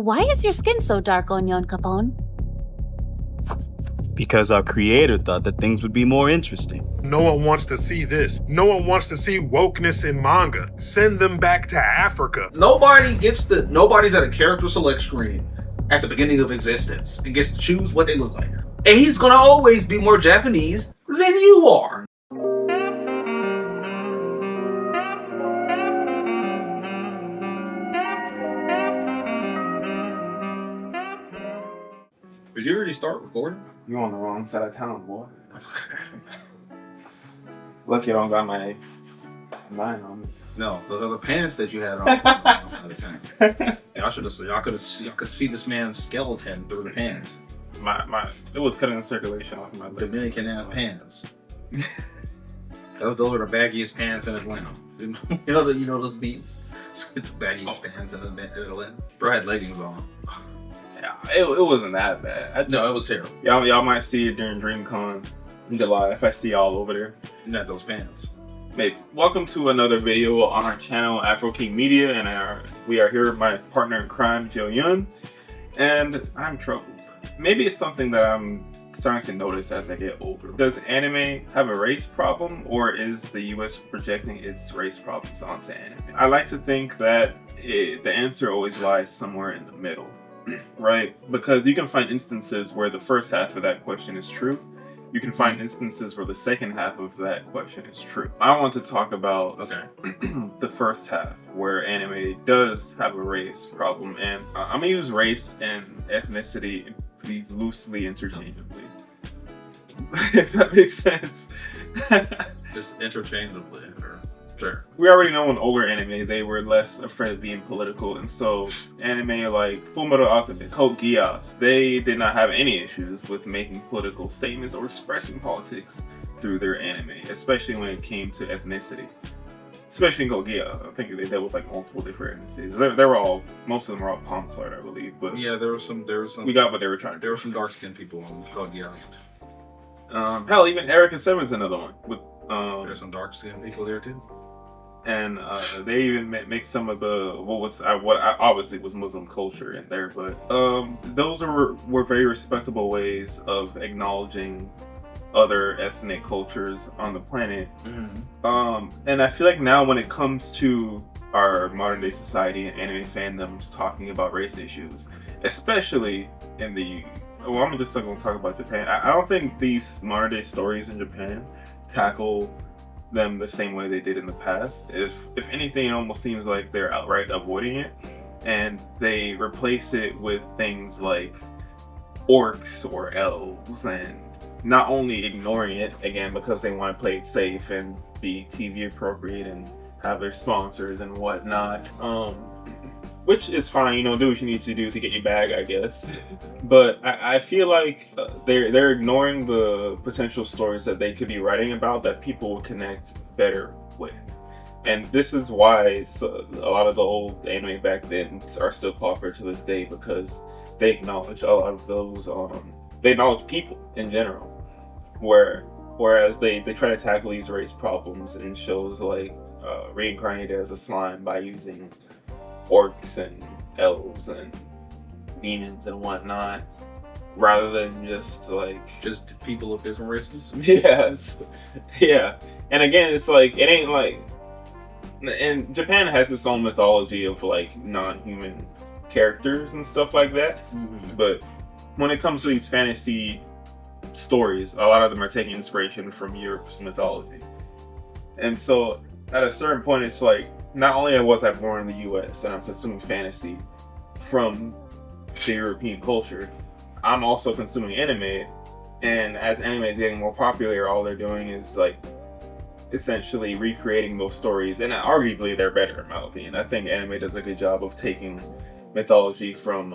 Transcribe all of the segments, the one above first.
Why is your skin so dark, Onion Capone? Because our creator thought that things would be more interesting. No one wants to see this. No one wants to see wokeness in manga. Send them back to Africa. Nobody's at a character select screen at the beginning of existence and gets to choose what they look like. And he's gonna always be more Japanese than you are. Did you already start recording? You on the wrong side of town, boy. Lucky I don't got my mine on me. No, those are the pants that you had on the side of town. Y'all could see this man's skeleton through the pants. It was cutting the circulation off my legs. Dominican ass pants. Those are the baggiest pants in Atlanta. You know those beats? The baggiest pants in Atlanta. Bro had leggings on. Yeah, it wasn't that bad. No, it was terrible. Y'all might see it during DreamCon in July if I see y'all over there. Not those pants. Maybe. Welcome to another video on our channel, Afro King Media, and we are here with my partner in crime, Joe Yun, and I'm troubled. Maybe it's something that I'm starting to notice as I get older. Does anime have a race problem, or is the US projecting its race problems onto anime? I like to think that the answer always lies somewhere in the middle, right? Because you can find instances where the first half of that question is true. You can find instances where the second half of that question is true. I want to talk about the first half, where anime does have a race problem, and I'm gonna use race and ethnicity loosely interchangeably. If that makes sense. Just interchangeably, sure. We already know in older anime they were less afraid of being political, and so anime like Fullmetal Alchemist, Code Geass, they did not have any issues with making political statements or expressing politics through their anime, especially when it came to ethnicity. Especially in Code Geass, I think they dealt with like multiple different ethnicities. They were all, most of them were all palm colored, I believe. But yeah, there was some. We got what they were trying to do. There were some dark skinned people on Code Geass. Hell, even Erika Seven's another one. With there's some dark skinned people there too. And they even make some of the what obviously was Muslim culture in there, but those were very respectable ways of acknowledging other ethnic cultures on the planet. And I feel like now when it comes to our modern day society and anime fandoms talking about race issues, especially in I'm just going to talk about Japan. I don't think these modern day stories in Japan tackle them the same way they did in the past. If anything, it almost seems like they're outright avoiding it, and they replace it with things like orcs or elves, and not only ignoring it again because they want to play it safe and be TV appropriate and have their sponsors and whatnot, which is fine, do what you need to do to get your bag, I guess. But I feel like they're ignoring the potential stories that they could be writing about that people will connect better with. And this is why a lot of the old anime back then are still popular to this day, because they acknowledge a lot of those, they acknowledge people in general. Whereas they try to tackle these race problems in shows like Reincarnated as a Slime by using orcs and elves and demons and whatnot, rather than just people of different races. Yes, yeah. And again, it's like it ain't like, and Japan has its own mythology of like non-human characters and stuff like that. But when it comes to these fantasy stories, a lot of them are taking inspiration from Europe's mythology, and so at a certain point, it's like, not only was I born in the US and I'm consuming fantasy from the European culture, I'm also consuming anime, and as anime is getting more popular, all they're doing is like essentially recreating those stories, and arguably they're better in my opinion. I think anime does a good job of taking mythology from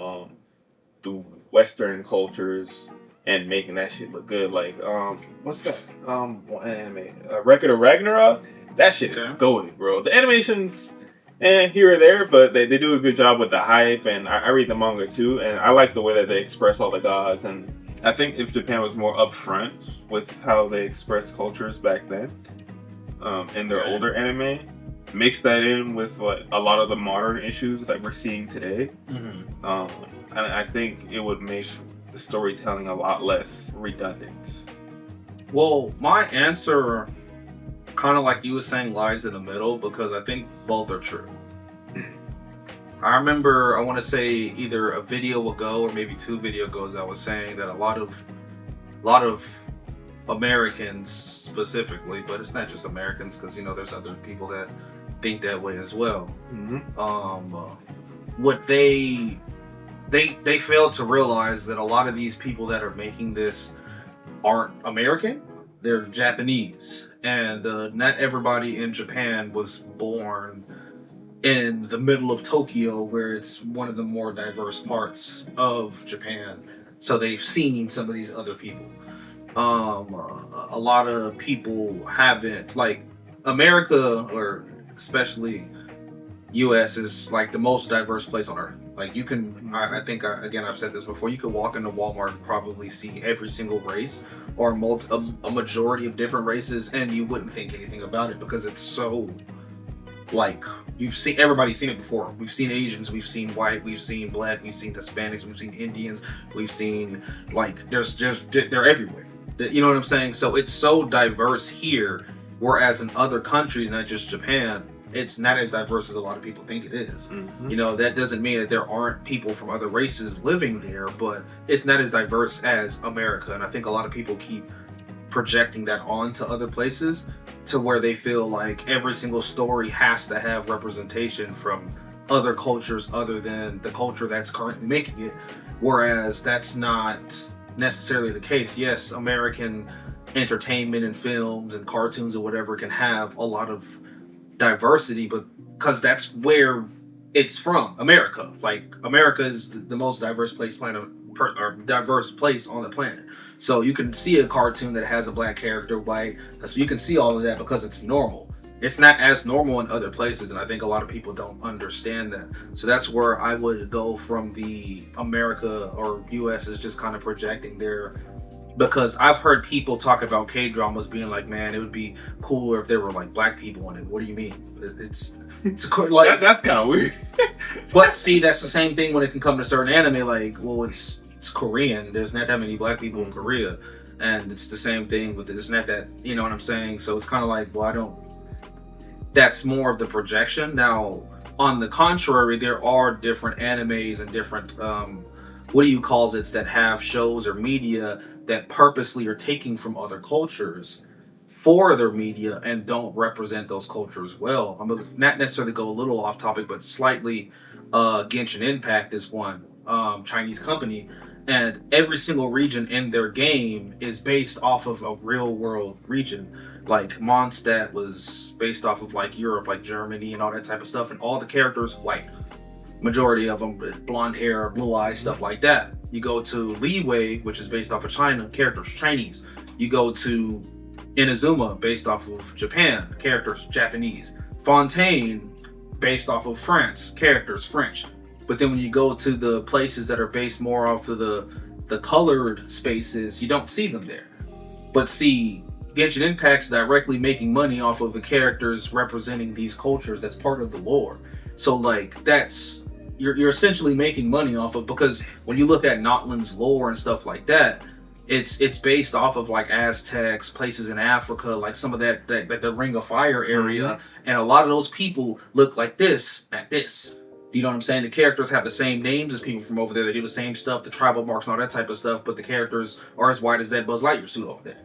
the Western cultures and making that shit look good. Like what's that anime? Record of Ragnarok? That shit is goated, bro. The animations, here or there, but they do a good job with the hype, and I read the manga too, and I like the way that they express all the gods, and I think if Japan was more upfront with how they express cultures back then, in their older anime, mix that in with like a lot of the modern issues that we're seeing today, Mm-hmm. and I think it would make the storytelling a lot less redundant. Well, my answer, kind of like you were saying, lies in the middle because I think both are true. I remember, I want to say either a video ago or maybe 2 videos ago, I was saying that a lot of Americans specifically, but it's not just Americans because there's other people that think that way as well. Mm-hmm. What they fail to realize that a lot of these people that are making this aren't American, they're Japanese, and not everybody in Japan was born in the middle of Tokyo, where it's one of the more diverse parts of Japan. So they've seen some of these other people. A lot of people haven't, like America, or especially US, is like the most diverse place on earth. Like you can, I think, again, I've said this before, you could walk into Walmart and probably see every single race or a majority of different races, and you wouldn't think anything about it because it's so, like, everybody's seen it before. We've seen Asians, we've seen white, we've seen black, we've seen Hispanics, we've seen Indians, we've seen, like, they're everywhere. You know what I'm saying? So it's so diverse here, whereas in other countries, not just Japan, it's not as diverse as a lot of people think it is. Mm-hmm. That doesn't mean that there aren't people from other races living there, but it's not as diverse as America. And I think a lot of people keep projecting that onto other places to where they feel like every single story has to have representation from other cultures other than the culture that's currently making it, whereas that's not necessarily the case. Yes, American entertainment and films and cartoons or whatever can have a lot of diversity, but because that's where it's from. America, like, America is the most diverse place diverse place on the planet. So you can see a cartoon that has a black character, white, so you can see all of that because it's normal. It's not as normal in other places, and I think a lot of people don't understand that. So that's where I would go from the America or US is just kind of projecting their, because I've heard people talk about K-dramas being like, man, it would be cooler if there were like black people in it. What do you mean? It's like That's kind of weird. But see, that's the same thing when it can come to certain anime. Like, well, it's Korean. There's not that many black people in Korea, and it's the same thing with there's not that. You know what I'm saying? So it's kind of like, well, that's more of the projection. Now, on the contrary, there are different animes and different that have shows or media that purposely are taking from other cultures for their media and don't represent those cultures well. I'm gonna not necessarily go a little off topic, but slightly. Genshin Impact is one Chinese company, and every single region in their game is based off of a real world region. Like Mondstadt was based off of like Europe, like Germany and all that type of stuff, and all the characters white. Majority of them blonde hair, blue eyes, stuff like that. You go to Liyue, which is based off of China, characters Chinese. You go to Inazuma, based off of Japan, characters Japanese. Fontaine, based off of France, characters French. But then when you go to the places that are based more off of the colored spaces, you don't see them there. But see, Genshin Impact's directly making money off of the characters representing these cultures. That's part of the lore. So like that's you're essentially making money off of, because when you look at Notland's lore and stuff like that, it's based off of like Aztecs, places in Africa, like some of that the Ring of Fire area, and a lot of those people look like this, at this. You know what I'm saying? The characters have the same names as people from over there. They do the same stuff, the tribal marks and all that type of stuff, but the characters are as white as that Buzz Lightyear suit over there.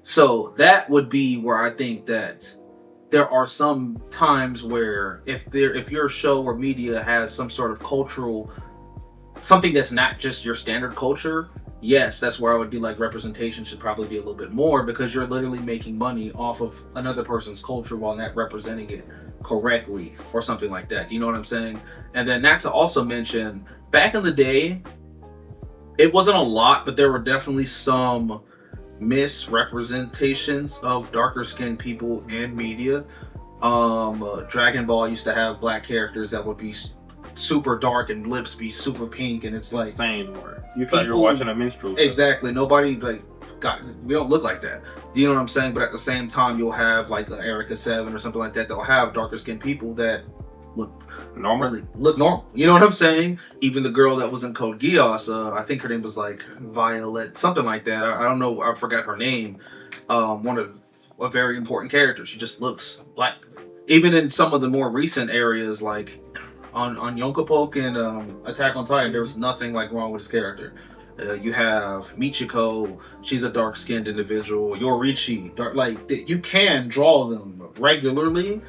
So that would be where I think that there are some times where if your show or media has some sort of cultural, something that's not just your standard culture, yes, that's where I would be like representation should probably be a little bit more, because you're literally making money off of another person's culture while not representing it correctly or something like that. You know what I'm saying? And then not to also mention, back in the day, it wasn't a lot, but there were definitely some misrepresentations of darker skinned people in media. Dragon Ball used to have black characters that would be super dark and lips be super pink, and it's like insane. Or you thought you were watching a minstrel show. Exactly. Nobody, like, we don't look like that. Do you know what I'm saying? But at the same time, you'll have like Erica 7 or something like that. They'll have darker skinned people that look Normal. really look normal. You know what I'm saying? Even the girl that was in Code Geass, I think her name was like Violet, something like that. I don't know. I forgot her name. One of a very important character. She just looks black. Even in some of the more recent areas, like on Yonkopok and Attack on Titan, there was nothing like wrong with his character. You have Michiko, she's a dark-skinned individual. Yorichi, you can draw them regularly.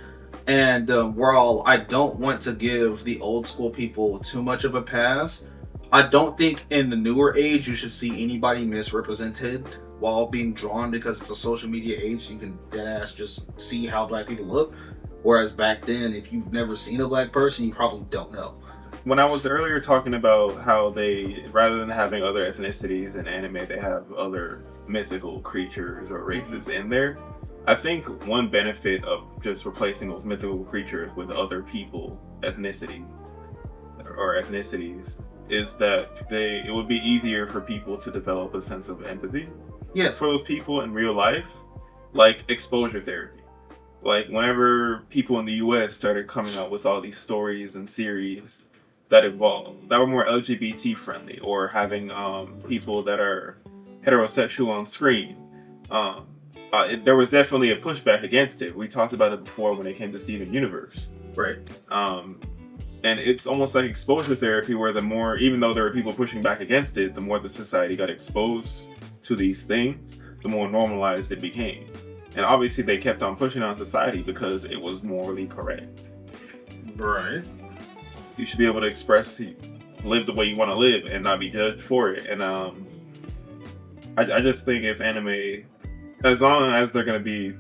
And while I don't want to give the old school people too much of a pass, I don't think in the newer age you should see anybody misrepresented while being drawn, because it's a social media age. You can deadass just see how black people look. Whereas back then, if you've never seen a black person, you probably don't know. When I was earlier talking about how they, rather than having other ethnicities in anime, they have other mythical creatures or races in there. I think one benefit of just replacing those mythical creatures with other people, ethnicity, or ethnicities, is that it would be easier for people to develop a sense of empathy. Yes. For those people in real life, like exposure therapy. Like whenever people in the US started coming out with all these stories and series that were more LGBT friendly, or having people that are heterosexual on screen, there was definitely a pushback against it. We talked about it before when it came to Steven Universe. Right. And it's almost like exposure therapy, where the more, even though there were people pushing back against it, the more the society got exposed to these things, the more normalized it became. And obviously they kept on pushing on society because it was morally correct. Right. You should be able to live the way you want to live and not be judged for it. And I just think if anime, as long as they're going to be,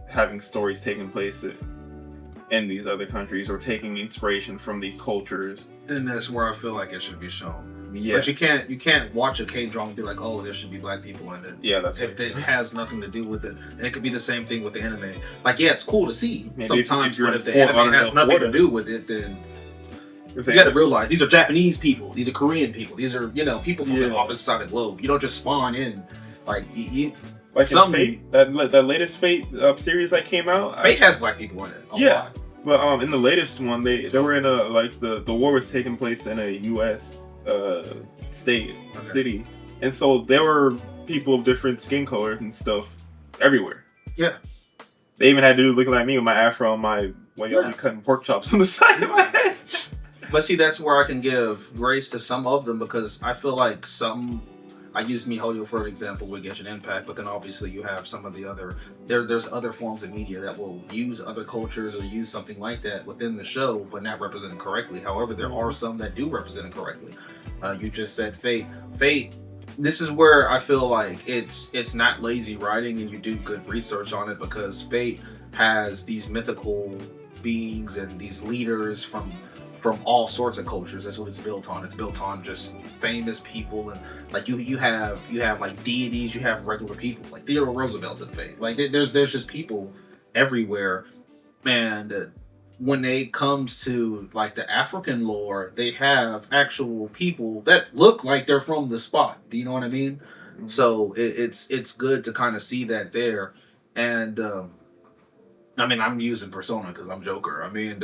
having stories taking place in these other countries or taking inspiration from these cultures, then that's where I feel like it should be shown. Yeah. But you can't watch a K-drama and be like, oh, there should be black people in it. Yeah, that's if it has nothing to do with it. And it could be the same thing with the anime. Like, yeah, it's cool to see maybe sometimes, if but if the anime has nothing to do with it, then you got to realize these are Japanese people, these are Korean people, these are people from the opposite side of the globe. You don't just spawn in like like in Fate, that latest Fate series that came out. Fate has black people in it. Yeah. But in the latest one, they were in the war was taking place in a U.S. City, and so there were people of different skin colors and stuff everywhere. Yeah, they even had dudes looking like me with my afro and my cutting pork chops on the side of my head. But see, that's where I can give grace to some of them, because I feel like I use MiHoYo for an example with Genshin Impact, but then obviously you have some of the other, there's other forms of media that will use other cultures or use something like that within the show, but not represent it correctly. However, there are some that do represent it correctly. You just said Fate. This is where I feel like it's not lazy writing and you do good research on it, because Fate has these mythical beings and these leaders from all sorts of cultures. That's what it's built on. It's built on just famous people, and like you have like deities, you have regular people like Theodore Roosevelt's in Fate. Like there's just people everywhere. And when it comes to like the African lore, they have actual people that look like they're from the spot. Do you know what I mean? Mm-hmm. So it's good to kind of see that there. And I mean, I'm using Persona because I'm Joker. I mean,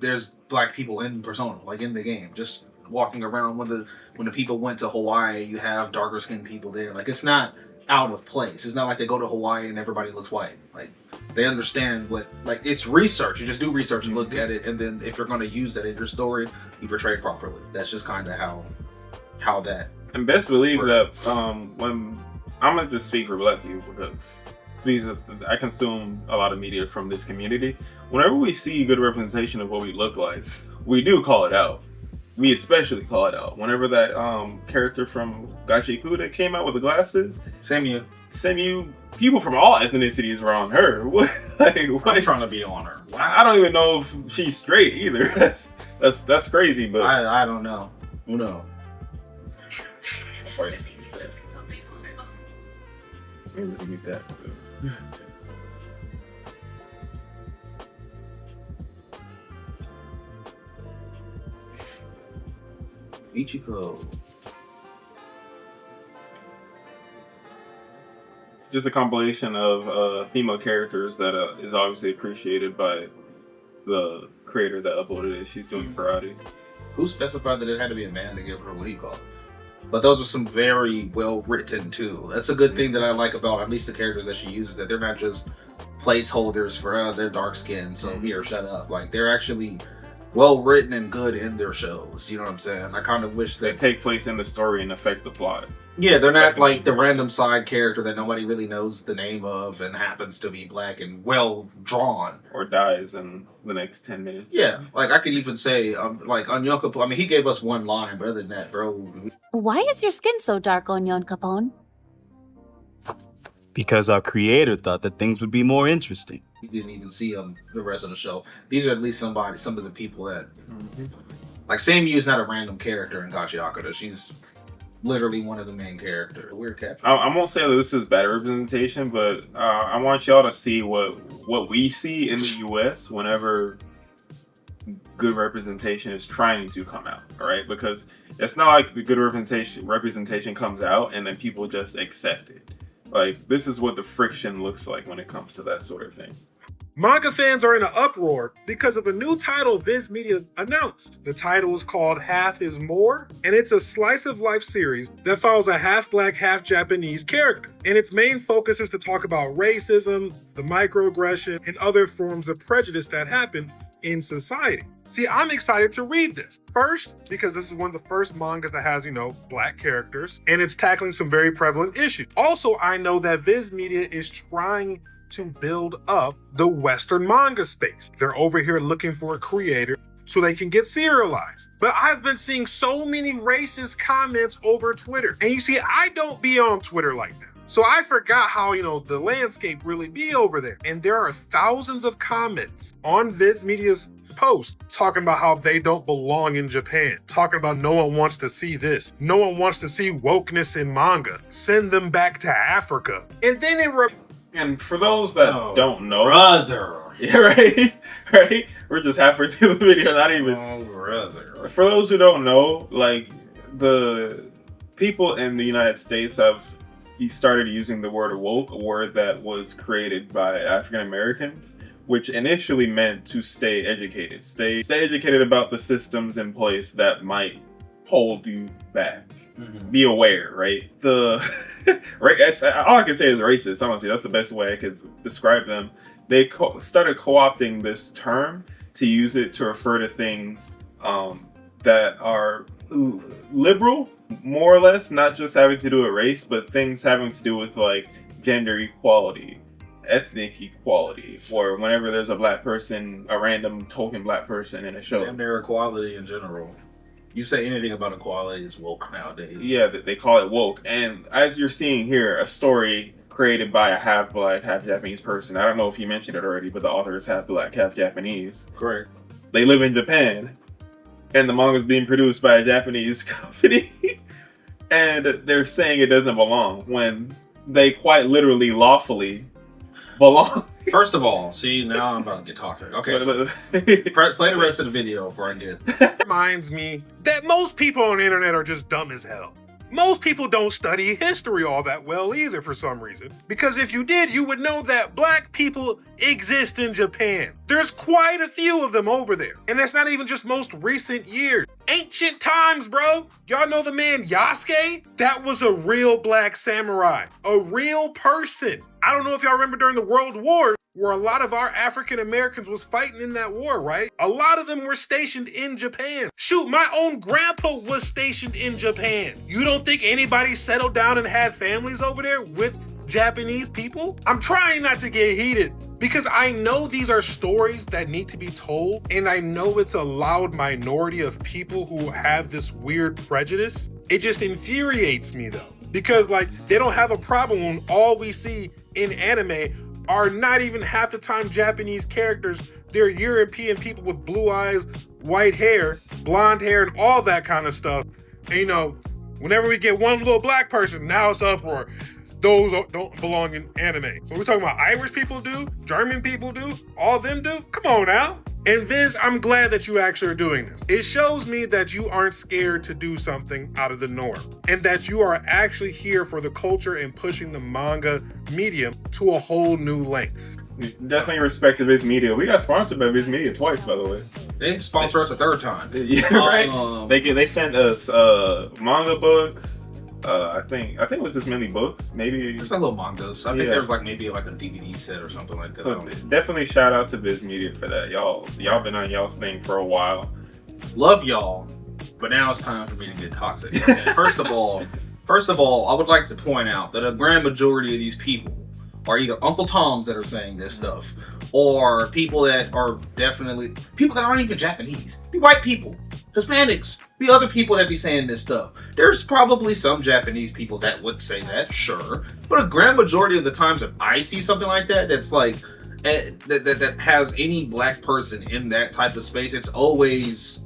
there's black people in Persona, like in the game, just walking around. When the people went to Hawaii, you have darker skinned people there. Like, it's not out of place. It's not like they go to Hawaii and everybody looks white. Like, they understand it's research. You just do research and look at it, and then if you're going to use that in your story, you portray it properly. That's just kind of how that. And best believe that when I'm gonna just speak for black people, because I consume a lot of media from this community. Whenever we see good representation of what we look like, we do call it out. We especially call it out. Whenever that character from Gachiku that came out with the glasses, Seimu, people from all ethnicities were on her. I'm trying to be on her. I don't even know if she's straight either. that's crazy, but I don't know. Who knows? Maybe let's mute that. Ichiko. just a compilation of female characters that is obviously appreciated by the creator that uploaded it. She's doing karate. Who specified that it had to be a man to give her what he called? But those are some very well written too. That's a good thing that I like about at least the characters that she uses, that they're not just placeholders for their dark skin, so here, shut up. Like, they're actually well written and good in their shows. You know what I'm saying? I kind of wish They that take place in the story and affect the plot. yeah, they're not like the random side character that nobody really knows the name of and happens to be black and well drawn. Or dies in the next 10 minutes. Yeah, like I could even say, like Onion Capone. I mean, he gave us one line, but other than that, bro, Why is your skin so dark, Onion Capone? Because our creator thought that things would be more interesting. we didn't even see him the rest of the show. These are at least some of the people that, like, Seiyu is not a random character in Gachi Akuta. She's literally one of the main characters. Weird caption. I won't say that this is bad representation, but I want y'all to see what we see in the U.S. whenever good representation is trying to come out, all right? Because it's not like the good representation comes out and then people just accept it. Like, this is what the friction looks like when it comes to that sort of thing. Manga fans are in an uproar because of a new title Viz Media announced. The title is called Half is More, and it's a slice of life series that follows a half black, half Japanese character. And its main focus is to talk about racism, the microaggression, and other forms of prejudice that happen in society. See, I'm excited to read this. First, because this is one of the first mangas that has, black characters, and it's tackling some very prevalent issues. Also, I know that Viz Media is trying to build up the Western manga space. They're over here looking for a creator so they can get serialized. But I've been seeing so many racist comments over Twitter. And you see, I don't be on Twitter like that. So I forgot how, the landscape really be over there. And there are thousands of comments on Viz Media's post talking about how they don't belong in Japan. Talking about no one wants to see this. No one wants to see wokeness in manga. Send them back to Africa. And then And for those that don't know, brother. yeah, right, we're just halfway through the video, not even. Oh, brother. For those who don't know, like, the people in the United States he started using the word woke, a word that was created by African Americans, which initially meant to stay educated. Stay educated about the systems in place that might hold you back. Mm-hmm. Be aware, right? All I can say is racist, honestly. That's the best way I could describe them. They started co-opting this term to use it to refer to things that are liberal, more or less, not just having to do with race, but things having to do with, like, gender equality, ethnic equality, or whenever there's a random token black person in a show. Gender equality in general. You say anything about equality is woke nowadays. Yeah, they call it woke. And as you're seeing here, a story created by a half black, half Japanese person. I don't know if you mentioned it already, but the author is half black, half Japanese. Correct. They live in Japan, and the manga is being produced by a Japanese company. And they're saying it doesn't belong when they quite literally lawfully belong. First of all, see, now I'm about to get toxic. Okay, so play the rest of the video before I get. Reminds me that most people on the internet are just dumb as hell. Most people don't study history all that well either for some reason. Because if you did, you would know that black people exist in Japan. There's quite a few of them over there. And that's not even just most recent years. Ancient times, bro. Y'all know the man Yasuke? That was a real black samurai. A real person. I don't know if y'all remember during the World War, where a lot of our African Americans was fighting in that war, right? A lot of them were stationed in Japan. Shoot, my own grandpa was stationed in Japan. You don't think anybody settled down and had families over there with Japanese people? I'm trying not to get heated because I know these are stories that need to be told, and I know it's a loud minority of people who have this weird prejudice. It just infuriates me though, because they don't have a problem when all we see in anime are not even half the time Japanese characters. They're European people with blue eyes, white hair, blonde hair, and all that kind of stuff. And whenever we get one little black person, now it's uproar. Those don't belong in anime. So we're talking about Irish people do, German people do, all of them do? Come on now. And Viz, I'm glad that you actually are doing this. It shows me that you aren't scared to do something out of the norm, and that you are actually here for the culture and pushing the manga medium to a whole new length. Definitely respect to Viz Media. We got sponsored by Viz Media twice, by the way. They sponsor us a third time. Yeah, right. They sent us manga books. I think it was just mainly books. Maybe There's a little mangas. I think there's like maybe like a DVD set or something like that. So definitely shout out to Viz Media for that. Y'all been on y'all's thing for a while. Love y'all, but now it's time for me to get toxic. Okay, First of all, I would like to point out that a grand majority of these people are either Uncle Toms that are saying this stuff, or people that are definitely people that aren't even Japanese. Be white people, Hispanics, be other people that be saying this stuff. There's probably some Japanese people that would say that, sure, but a grand majority of the times that I see something like that, that's like that has any black person in that type of space, it's always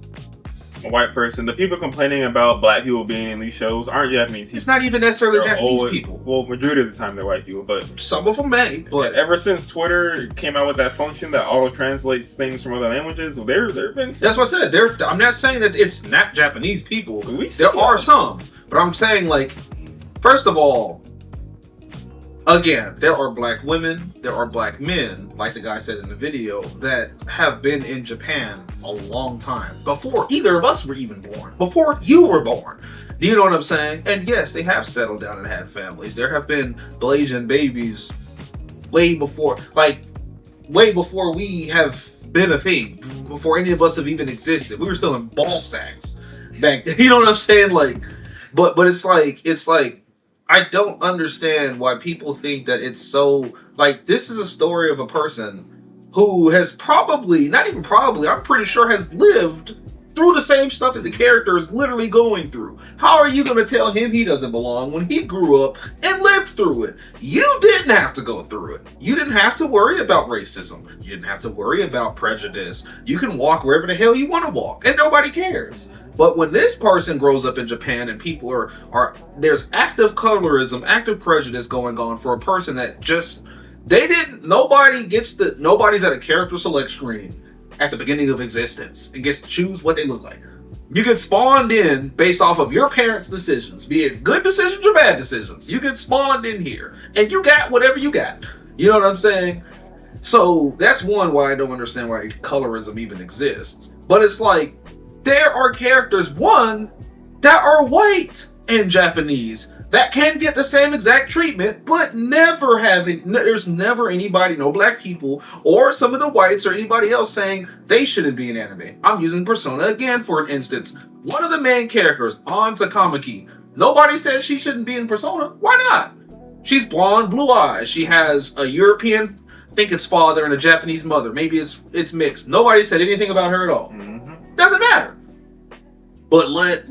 a white person. The people complaining about black people being in these shows aren't Japanese. It's not even necessarily Japanese people. Well, majority of the time they're white people, but some of them may. But ever since Twitter came out with that function that auto translates things from other languages, there have been some. That's what I said. I'm not saying that it's not Japanese people. There are some, but I'm saying, like, first of all, again, there are black women, there are black men, like the guy said in the video, that have been in Japan a long time. Before either of us were even born. Before you were born. Do you know what I'm saying? And yes, they have settled down and had families. There have been Blasian babies way before we have been a thing. Before any of us have even existed. We were still in ball sacks back then. You know what I'm saying? Like, but it's like, I don't understand why people think that it's so, like, this is a story of a person who has probably, not even probably, I'm pretty sure has lived through the same stuff that the character is literally going through. How are you going to tell him he doesn't belong when he grew up and lived through it? You didn't have to go through it. You didn't have to worry about racism. You didn't have to worry about prejudice. You can walk wherever the hell you want to walk, and nobody cares. But when this person grows up in Japan and people are there's active colorism, active prejudice going on for a person that just, nobody's at a character select screen at the beginning of existence and gets to choose what they look like. You get spawned in based off of your parents' decisions, be it good decisions or bad decisions. You get spawned in here and you got whatever you got. You know what I'm saying? So that's one why I don't understand why colorism even exists. But it's like, there are characters, one, that are white and Japanese that can get the same exact treatment, but there's never anybody, no black people, or some of the whites or anybody else saying they shouldn't be in anime. I'm using Persona again for an instance. One of the main characters, An Takamaki, nobody says she shouldn't be in Persona. Why not? She's blonde, blue eyes. She has a European, I think it's father, and a Japanese mother. Maybe it's mixed. Nobody said anything about her at all. Doesn't matter. But let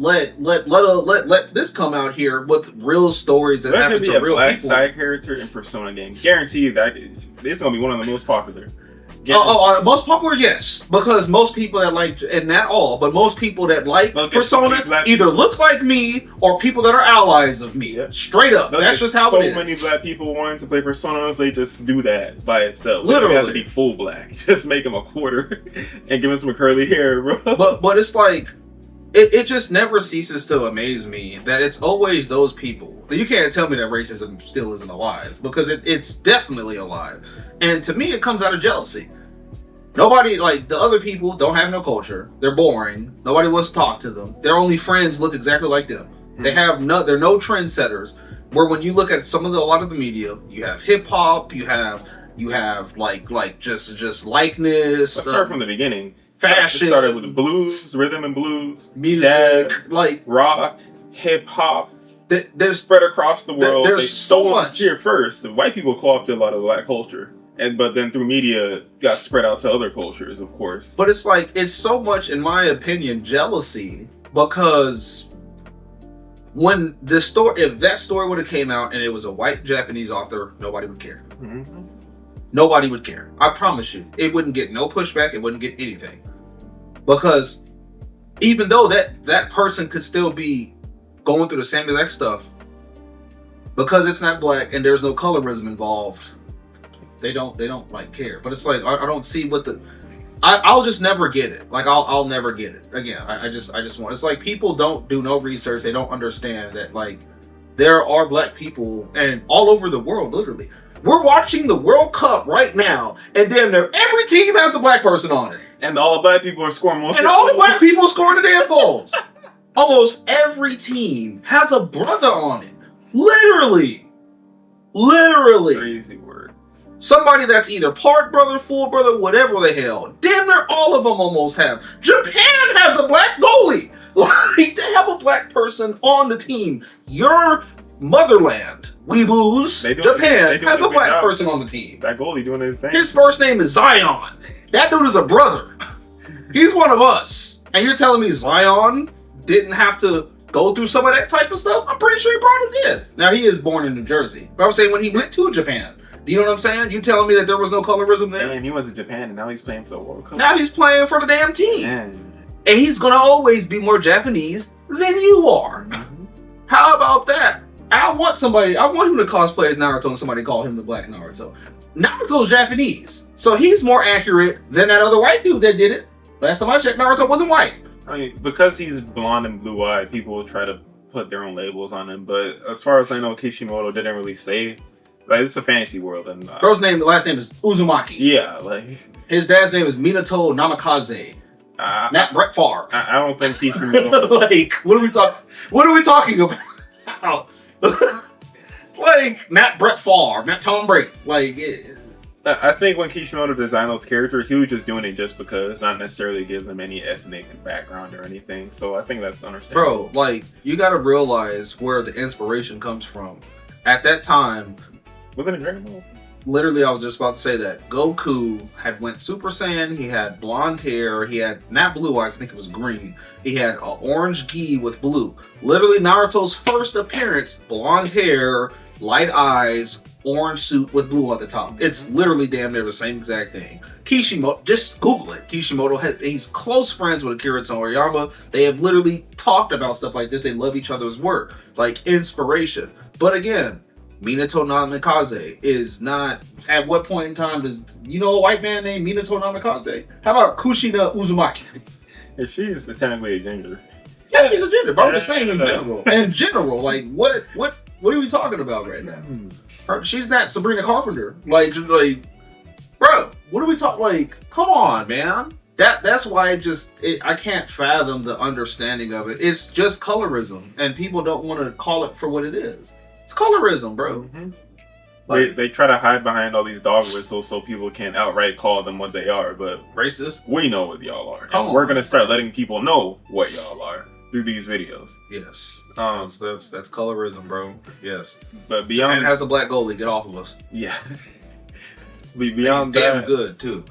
this come out here with real stories that happen to real people. Black side character in Persona game. Guarantee you that it's gonna be one of the most popular. Most popular, yes, because most people that like, and not all, but most people that like Persona either look like me or people that are allies of me. Yeah. Straight up, that's just how it is. So many black people wanting to play Persona, if they just do that by itself. Literally, they have to be full black. Just make him a quarter and give him some curly hair, bro. But it's like, it just never ceases to amaze me that it's always those people. You can't tell me that racism still isn't alive, because it's definitely alive. And to me, it comes out of jealousy. Nobody, like, the other people don't have no culture. They're boring. Nobody wants to talk to them. Their only friends look exactly like them. They're no trendsetters. Where when you look at a lot of the media, you have hip hop, you have like just likeness. Let's start from the beginning. Fashion. It started with the blues, rhythm and blues, music, jazz, like rock, hip hop. There's spread across the world. There's so much here first. The white people co-opted a lot of black culture, but then through media got spread out to other cultures, of course. But it's like, it's so much, in my opinion, jealousy, because when if that story would have came out and it was a white Japanese author, nobody would care. Mm-hmm. Nobody would care. I promise you, it wouldn't get no pushback. It wouldn't get anything, because even though that person could still be going through the same exact stuff, because it's not black and there's no colorism involved, they don't like care. But it's like, I don't see what I'll just never get it. Like I'll never get it. Again, I just want. It's like people don't do no research. They don't understand that like there are black people and all over the world. Literally, we're watching the World Cup right now, and damn near every team has a black person on it, And all the black people are scoring more. and all the black people scoring the damn goals. Almost every team has a brother on it. Literally. Crazy word. Somebody that's either part brother, full brother, whatever the hell. Damn near all of them almost have. Japan has a black goalie. Like, they have a black person on the team. Your motherland, weeboos, They Japan do has a a good black job. person on the team. That goalie doing his thing. His first name is Zion. That dude is a brother. He's one of us. And you're telling me Zion didn't have to go through some of that type of stuff? I'm pretty sure he probably did. Now, he is born in New Jersey. But I'm saying when he went to Japan, do you know what I'm saying? You telling me that there was no colorism there? And he went to Japan, and now he's playing for the World Cup. Now he's playing for the damn team. Man. And he's going to always be more Japanese than you are. How about that? I want him to cosplay as Naruto and somebody call him the Black Naruto. Naruto's Japanese. So he's more accurate than that other white dude that did it. Last time I checked, Naruto wasn't white. I mean, because he's blonde and blue-eyed, people will try to put their own labels on him. But as far as I know, Kishimoto didn't really say. Like, it's a fantasy world. And Bro's last name is Uzumaki. yeah, like... His dad's name is Minato Namikaze. Not Brett Favre. I don't think Kishimoto... Like, what are we talking about? Like, not Brett Favre, not Tom Brady. Like, I think when Kishimoto designed those characters, he was just doing it just because, not necessarily give them any ethnic background or anything. So I think that's understandable. bro, like, you gotta realize where the inspiration comes from. At that time, Wasn't it Dragon Ball? literally, I was just about to say that Goku had went Super Saiyan. He had blonde hair. He had not blue eyes. I think it was green. He had an orange gi with blue. Literally, Naruto's first appearance: blonde hair, light eyes, orange suit with blue at the top. It's literally damn near the same exact thing. Kishimoto, just Google it. Kishimoto, he's close friends with Akira Toriyama. They have literally talked about stuff like this. They love each other's work, like inspiration. But again, Minato Namikaze is not. At what point in time does you know a white man named Minato Namikaze? How about Kushina Uzumaki? Yeah, she's technically a ginger. Yeah, she's a gender, but I'm just saying in general. In general, like what are we talking about right now? She's not Sabrina Carpenter. Like, bro, what are we talking? Like, come on, man. That's why I can't fathom the understanding of it. It's just colorism, and people don't want to call it for what it is. It's colorism, bro. Mm-hmm. Like, They try to hide behind all these dog whistles so people can't outright call them what they are, but racist. we know what y'all are. Come And we're on. gonna start letting people know what y'all are through these videos. Yes. Um, That's colorism, bro. Yes. but beyond And has a black goalie. Get off of us. yeah. Beyond He's damn that, good too.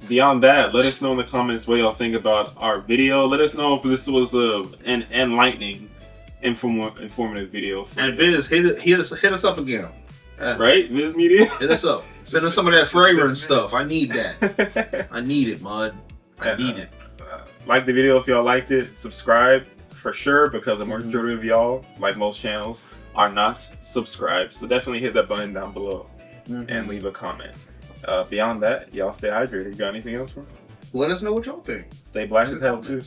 beyond that, let us know in the comments what y'all think about our video. Let us know if this was an enlightening, informative video. And Viz, hit us up again. Right, Viz Media. Hit us up. Send us some of that fragrance stuff. I need that. I need it, Mud. I need it. Like the video if y'all liked it. Subscribe for sure, because the majority of y'all, like most channels, are not subscribed. So definitely hit that button down below and leave a comment. Beyond that, y'all stay hydrated. You got anything else for us? Let us know what y'all think. Stay black as hell too.